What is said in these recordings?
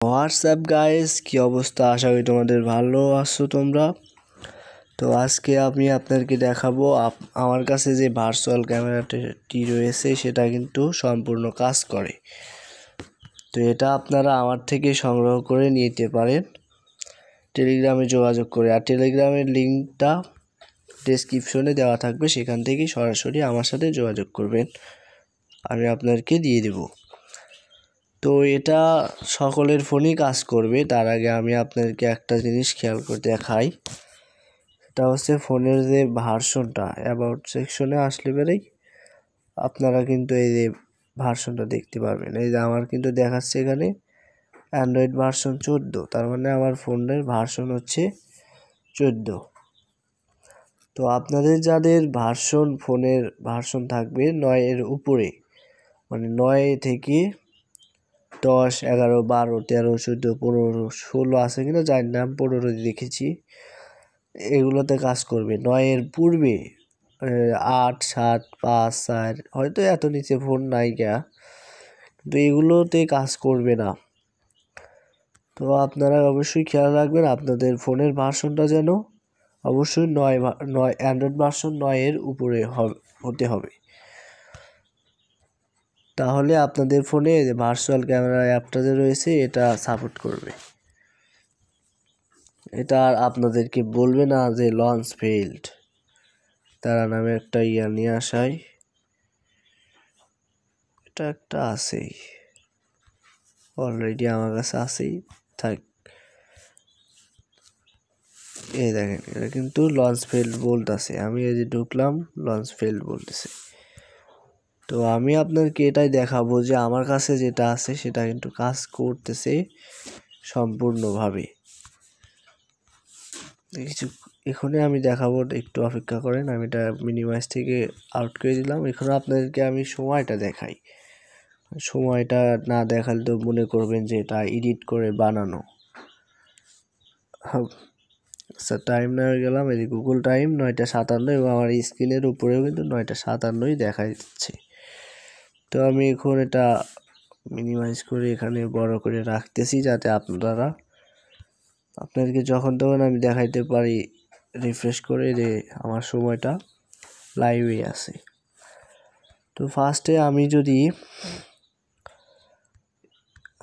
WhatsApp guys, কি অবস্থা? আশা করি তোমাদের ভালো আছো তোমরা। তো আজকে আমি আপনাদেরকে দেখাবো আমার কাছে যে ভার্চুয়াল ক্যামেরাটি রয়েছে সেটা কিন্তু সম্পূর্ণ কাজ করে। তো এটা আপনারা আমার থেকে সংগ্রহ করে নিতে পারেন টেলিগ্রামে যোগাযোগ করে। আর টেলিগ্রামের লিঙ্কটা ডেসক্রিপশনে দেওয়া থাকবে, সেখান থেকেই সরাসরি আমার সাথে যোগাযোগ করবেন, আমি আপনাদেরকে দিয়ে দেব। তো এটা সকলের ফোনই কাজ করবে। তার আগে আমি আপনাদেরকে একটা জিনিস খেয়াল করে দেখাই, সেটা হচ্ছে ফোনের যে ভার্সনটা অ্যাবাউট সেকশনে আসলে পরেই আপনারা কিন্তু এই যে ভার্সনটা দেখতে পারবেন। এই যে আমার কিন্তু দেখাচ্ছে এখানে অ্যান্ড্রয়েড ভার্সন 14, তার মানে আমার ফোনের ভার্সন হচ্ছে 14। তো আপনাদের যাদের ফোনের ভার্সন থাকবে 9 এর উপরে, মানে 9 থেকে 10, 11, 12, 13, 14, 15, 16 আছে কিনা জানি না, 15 দেখেছি, এগুলোতে কাজ করবে। 9 এর পূর্বে 8, 7, 5, 4 হয়তো এত নিচে ফোন নাই গা, কিন্তু এগুলোতে কাজ করবে না। তো আপনারা অবশ্যই খেয়াল রাখবেন আপনাদের ফোনের ভার্সনটা যেন অবশ্যই 9 অ্যান্ড্রয়েড ভার্সন 9 এর উপরে হতে হবে। তাহলে আপনাদের ফোনে যে ভার্চুয়াল ক্যামেরা অ্যাপটা যে রয়েছে এটা সাপোর্ট করবে। এটা আর আপনাদেরকে বলবে না যে লঞ্চ ফেইল্ড। তারা নামে একটা নিয়ে আসাই, এটা একটা আছেই, অলরেডি আমার কাছে আছেই থাক। এই দেখেন, এটা কিন্তু লঞ্চ ফেইল্ড বলতেছে, আমি এই যে ঢুকলাম লঞ্চ ফেইল্ড বলতেছে। তো আমি আপনাদেরকে এটাই দেখাবো যে আমার কাছে যেটা আছে সেটা কিন্তু কাজ করতেছে সম্পূর্ণভাবে। কিছু এখানে আমি দেখাবো, একটু অপেক্ষা করেন। আমি এটা মিনিমাইজ থেকে আউট করে দিলাম। এখানে আপনাদেরকে আমি সময়টা দেখাই। সময়টা না দেখালে তো মনে করবেন যে এটা এডিট করে বানানো। আচ্ছা, টাইম না হয়ে গেলাম, এই গুগল টাইম 9:57 এবং আমার স্ক্রিনের উপরেও কিন্তু 9:57 দেখা যাচ্ছে। তো আমি এখন এটা মিনিমাইজ করে এখানে বড় করে রাখতেছি যাতে আপনাদেরকে যখন তখন আমি দেখাইতে পারি রিফ্রেশ করে যে আমার সময়টা লাইভে আছে। তো ফার্স্টে আমি যদি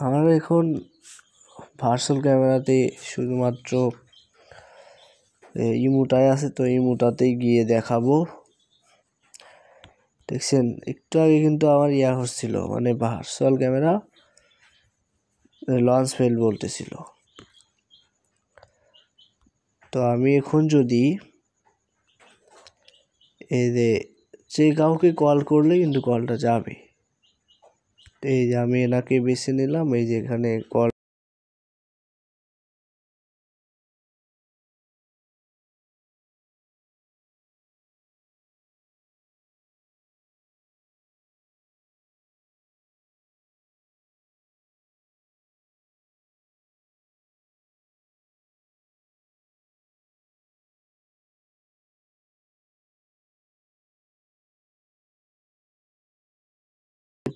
আমার এখন ভার্চুয়াল ক্যামেরাতে শুধুমাত্র ইমোটাই আছে, তো ইমোটাতেই গিয়ে দেখাবো। দেখছেন একটু আগে কিন্তু আমার হচ্ছিল, মানে ভার্চুয়াল ক্যামেরা লঞ্চ ফেল বলতেছিল। তো আমি এখন যদি এই যে কাউকে কল করলে কিন্তু কলটা যাবে। এই যে আমি এনাকে বেছে নিলাম, এই যে এখানে কল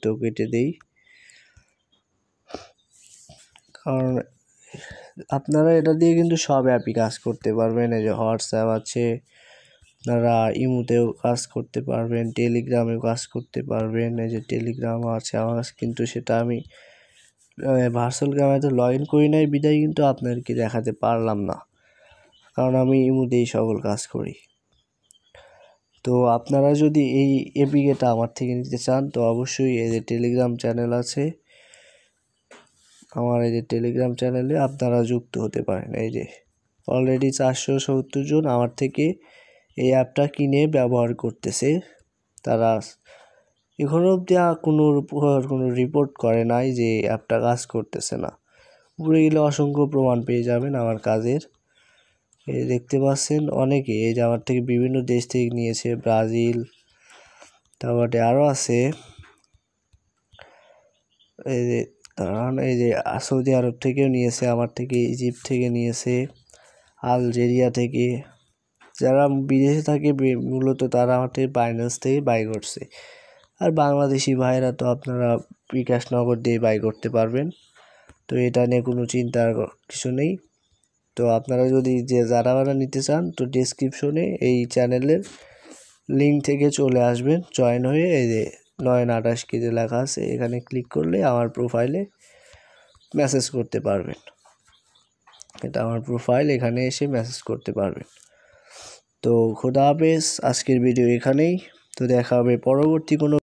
তো কেটে দেই, কারণ আপনারা এটা দিয়ে কিন্তু সব অ্যাপই কাজ করতে পারবেন। এই যে হোয়াটসঅ্যাপ আছে, আপনারা ইমোতেও কাজ করতে পারবেন, টেলিগ্রামেও কাজ করতে পারবেন। এই যে টেলিগ্রাম আছে আমার কাছে, কিন্তু সেটা আমি ভার্চুয়াল ক্যামেরাতে লগ ইন করি নাই বিদায় কিন্তু আপনাদেরকে দেখাতে পারলাম না, কারণ আমি ইমোতেই সকল কাজ করি। তো আপনারা যদি এই এপিকেটা আমার থেকে নিতে চান তো অবশ্যই এই যে টেলিগ্রাম চ্যানেল আছে আমার, এই যে টেলিগ্রাম চ্যানেলে আপনারা যুক্ত হতে পারেন। এই যে অলরেডি 470 জন আমার থেকে এই অ্যাপটা কিনে ব্যবহার করতেছে। তারা এখনো অবধি কোনো রিপোর্ট করে নাই যে অ্যাপটা কাজ করতেছে না। উপরে গেলে অসংখ্য প্রমাণ পেয়ে যাবেন আমার কাজের। এই দেখতে পাচ্ছেন অনেকে এই যে আমার থেকে বিভিন্ন দেশ থেকে নিয়েছে, ব্রাজিল, তারপরে আরও আছে এই যে এই যে সৌদি আরব থেকেও নিয়েছে, আমার থেকে ইজিপ্ট থেকে নিয়েছে, আলজেরিয়া থেকে। যারা বিদেশে থাকে মূলত তারা আমার থেকে বাইন্যান্স থেকে বাই করছে। আর বাংলাদেশি ভাইরা তো আপনারা বিকাশ নগদ দিয়ে বাই করতে পারবেন। তো এটা নিয়ে কোনো চিন্তার কিছু নেই। তো আপনারা যদি যারা নিতে চান তো ডেসক্রিপশনে এই চ্যানেলের লিঙ্ক থেকে চলে আসবেন, জয়েন হয়ে এই যে নয়ন 28 কেজি লেখা আছে এখানে ক্লিক করলে আমার প্রোফাইলে মেসেজ করতে পারবেন। এটা আমার প্রোফাইল, এখানে এসে মেসেজ করতে পারবেন। তো খোদা হাফেজ, আজকের ভিডিও এখানেই। তো দেখা হবে পরবর্তী কোনো